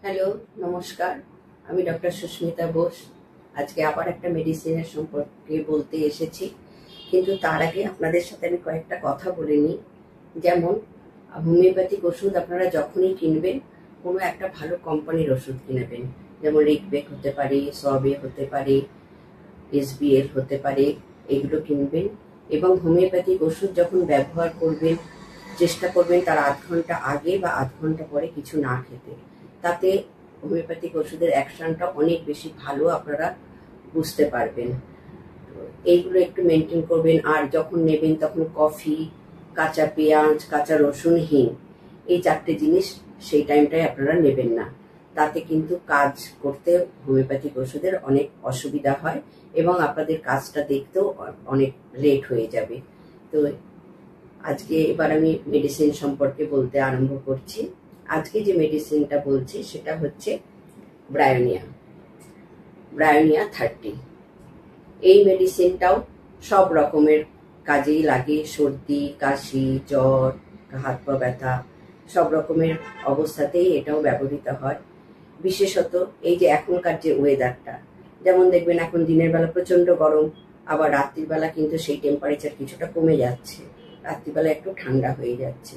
Hello, নমস্কার। আমি doctor Susmita Bose. আজকে আবার একটা মেডিসিনের সম্পর্কে বলতে এসেছি, কিন্তু তার আগে আপনাদের সাথে আমি কয়েকটা কথা বলে নিই। যেমন হোমিওপ্যাথিক ওষুধ আপনারা যখনই কিনবেন, কোনো একটা ভালো কোম্পানির ওষুধ কিনবেন। যেমন রিকবেক হতে পারে, সবে হতে পারে, এসবিএল হতে পারে, এগুলো কিনবেন। এবং হোমিওপ্যাথিক ওষুধ যখন ব্যবহার করবেন, চেষ্টা করবেন তার আধ ঘন্টা আগে বা আধ ঘন্টা পরে কিছু না খেতে। তাতে হোমিওপ্যাথিক ওষুধের অ্যাকশনটা অনেক বেশি ভালো আপনারা বুঝতে পারবেন। এইগুলো একটু মেনটেন করবেন। আর যখন নেবেন তখন কফি, কাঁচা পেঁয়াজ, কাঁচা রসুন, হিং, এই চারটে জিনিস সেই টাইমটায় আপনারা নেবেন না। তাতে কিন্তু কাজ করতে হোমিওপ্যাথিক ওষুধের অনেক অসুবিধা হয় এবং আপনাদের কাজটা দেখতেও অনেক লেট হয়ে যাবে। তো আজকে এবার আমি মেডিসিন সম্পর্কে বলতে আরম্ভ করছি। আজকে যে মেডিসিনটা বলছি সেটা হচ্ছে ব্রায়োনিয়া 30। এই মেডিসিনটাও সব রকমের কাজেই লাগে। সর্দি, কাশি, জ্বর, হাত পা ব্যথা, সব রকমের অবস্থাতেই এটাও ব্যবহৃত হয়। বিশেষত এই যে এখনকার যে ওয়েদারটা, যেমন দেখবেন এখন দিনের বেলা প্রচন্ড গরম, আবার রাত্রিবেলা কিন্তু সেই টেম্পারেচার কিছুটা কমে যাচ্ছে, রাত্রিবেলা একটু ঠান্ডা হয়ে যাচ্ছে।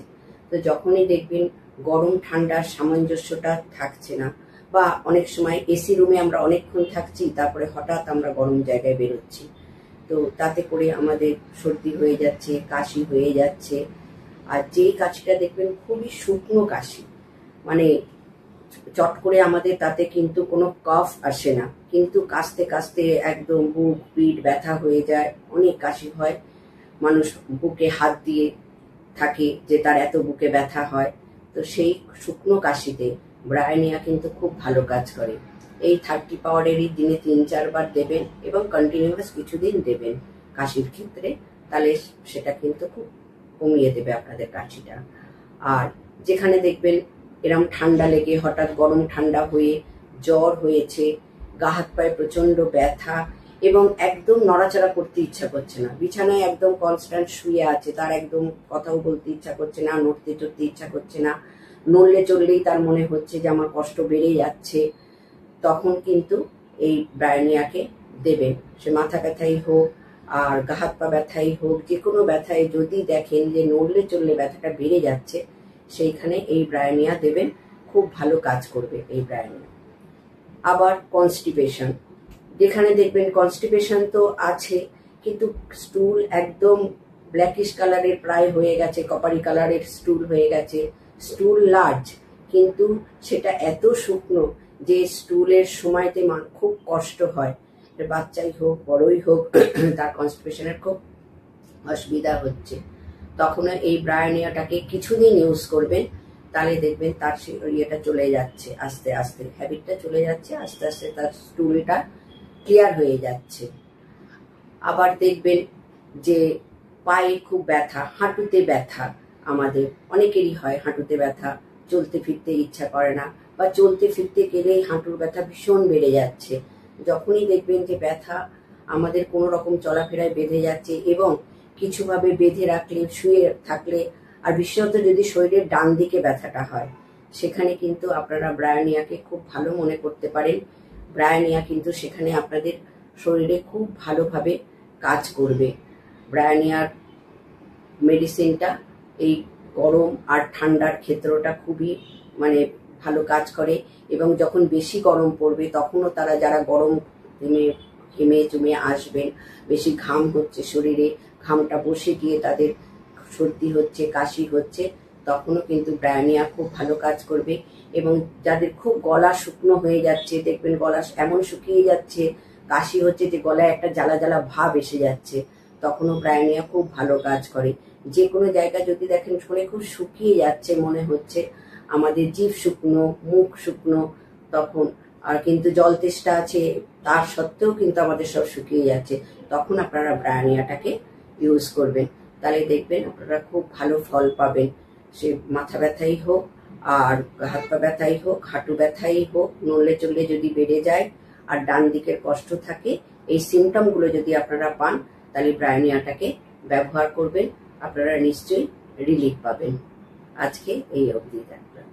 তো যখনই দেখবেন গরম ঠান্ডার সামঞ্জস্যটা থাকছে না, বা অনেক সময় এসি রুমে আমরা অনেকক্ষণ থাকছি, তারপরে হঠাৎ আমরা গরম জায়গায় বেরোচ্ছি, তো তাতে করে আমাদের সর্দি হয়ে যাচ্ছে, কাশি হয়ে যাচ্ছে। আর যেই কাশিটা দেখবেন খুবই শুকনো কাশি, মানে চট করে আমাদের তাতে কিন্তু কোনো কফ আসে না, কিন্তু কাশতে কাশতে একদম বুক পিঠ ব্যথা হয়ে যায়, অনেক কাশি হয়। মানুষ বুকে হাত দিয়ে থাকে যে তার এত বুকে ব্যথা হয়। তো সেই শুকনো কাশিতে ব্রায়োনিয়া কিন্তু খুব ভালো কাজ করে। এই 30 পাওয়ারেরই দিনে 3-4 বার দেবেন এবং কন্টিনিউয়াস কিছুদিন দেবেন কাশির ক্ষেত্রে, তাহলে সেটা কিন্তু খুব কমিয়ে দেবে আপনাদের কাশিটা। আর যেখানে দেখবেন এরম ঠান্ডা লেগে হঠাৎ গরম ঠান্ডা হয়ে জ্বর হয়েছে, গা হাত পায়ে প্রচন্ড ব্যথা এবং একদম নড়াচড়া করতে ইচ্ছা করছে না, বিছানায় একদম কনস্ট্যান্ট শুয়ে আছে, তার একদম কথাও বলতে ইচ্ছা করছে না, নড়তে চড়তে ইচ্ছা করছে না, নড়লে চড়লেই তার মনে হচ্ছে যে আমার কষ্ট বেড়ে যাচ্ছে, তখন কিন্তু এই ব্রায়োনিয়াকে দেবেন। সে মাথা ব্যথাই হোক আর গা হাত পা ব্যথাই হোক, যে কোনো ব্যথায় যদি দেখেন যে নড়লে চড়লে ব্যথাটা বেড়ে যাচ্ছে, সেইখানে এই ব্রায়োনিয়া দেবেন, খুব ভালো কাজ করবে এই ব্রায়োনিয়া। আবার কনস্টিপেশন, যেখানে দেখবেন কনস্টিপেশন তো আছে, কিন্তু স্টুল একদম ব্ল্যাকিশ কালারের প্রায় হয়ে গেছে, কপারি কালারের স্টুল হয়ে গেছে, স্টুল লার্জ, কিন্তু সেটা এত শুকনো যে স্টুলের সময়তে খুব কষ্ট হয়, বাচ্চাই হোক বড়ই হোক তার কনস্টিপেশনের খুব অসুবিধা হচ্ছে। তখন এই ব্রায়োনিয়াটাকে কিছুদিন ইউজ করবেন, তাহলে দেখবেন তার ইয়েটা চলে যাচ্ছে, আস্তে আস্তে হ্যাবিটটা চলে যাচ্ছে, আস্তে আস্তে তার স্টুলটা ক্লিয়ার হয়ে যাচ্ছে। আবার দেখবেন যে পায়ে খুব ব্যথা, হাঁটুতে ব্যথা, আমাদের অনেকেরই হয় হাঁটুতে ব্যথা, চলতে ফিরতে ইচ্ছা করে না, বা চলতে ফিরতে গেলেই হাঁটুর ব্যথা ভীষণ বেড়ে যাচ্ছে। যখনই দেখবেন যে ব্যথা আমাদের কোনো রকম চলাফেরায় বেঁধে যাচ্ছে এবং কিছুভাবে বেঁধে রাখলে, শুয়ে থাকলে, আর বিশেষত যদি শরীরের ডান দিকে ব্যথাটা হয়, সেখানে কিন্তু আপনারা ব্রায়োনিয়াকে খুব ভালো মনে করতে পারেন। ব্রায়োনিয়া কিন্তু সেখানে আপনাদের শরীরে খুব ভালোভাবে কাজ করবে। ব্রায়োনিয়ার মেডিসিনটা এই গরম আর ঠান্ডার ক্ষেত্রটা খুবই ভালো কাজ করে। এবং যখন বেশি গরম পড়বে তখনও তারা যারা গরম ঘেমে চুমে আসবেন, বেশি ঘাম হচ্ছে শরীরে, ঘামটা বসে গিয়ে তাদের সর্দি হচ্ছে, কাশি হচ্ছে, তখনও কিন্তু ব্রায়োনিয়া খুব ভালো কাজ করবে। এবং যাদের খুব গলা শুকনো হয়ে যাচ্ছে, দেখবেন গলা এমন শুকিয়ে যাচ্ছে, কাশি হচ্ছে যে গলায় একটা জ্বালা জ্বালা ভাব এসে যাচ্ছে, তখনও ব্রায়োনিয়া খুব ভালো কাজ করে। যে কোনো জায়গা যদি দেখেন শুনে খুব শুকিয়ে যাচ্ছে, মনে হচ্ছে আমাদের জিভ শুকনো, মুখ শুকনো, তখন আর কিন্তু জল তেষ্টা আছে তার সত্ত্বেও কিন্তু আমাদের সব শুকিয়ে যাচ্ছে, তখন আপনারা ব্রায়োনিয়াটাকে ইউজ করবেন, তাহলে দেখবেন আপনারা খুব ভালো ফল পাবেন। সে মাথা ব্যথাই হোক আর হাত পা ব্যথাই হোক, হাঁটু ব্যথাই হোক, নড়লে চড়লে যদি বেড়ে যায় আর ডান দিকের কষ্ট থাকে, এই সিমটমগুলো যদি আপনারা পান, তাহলে ব্রায়োনিয়াটাকে ব্যবহার করবেন, আপনারা নিশ্চয়ই রিলিফ পাবেন। আজকে এই অবধি রাখলাম।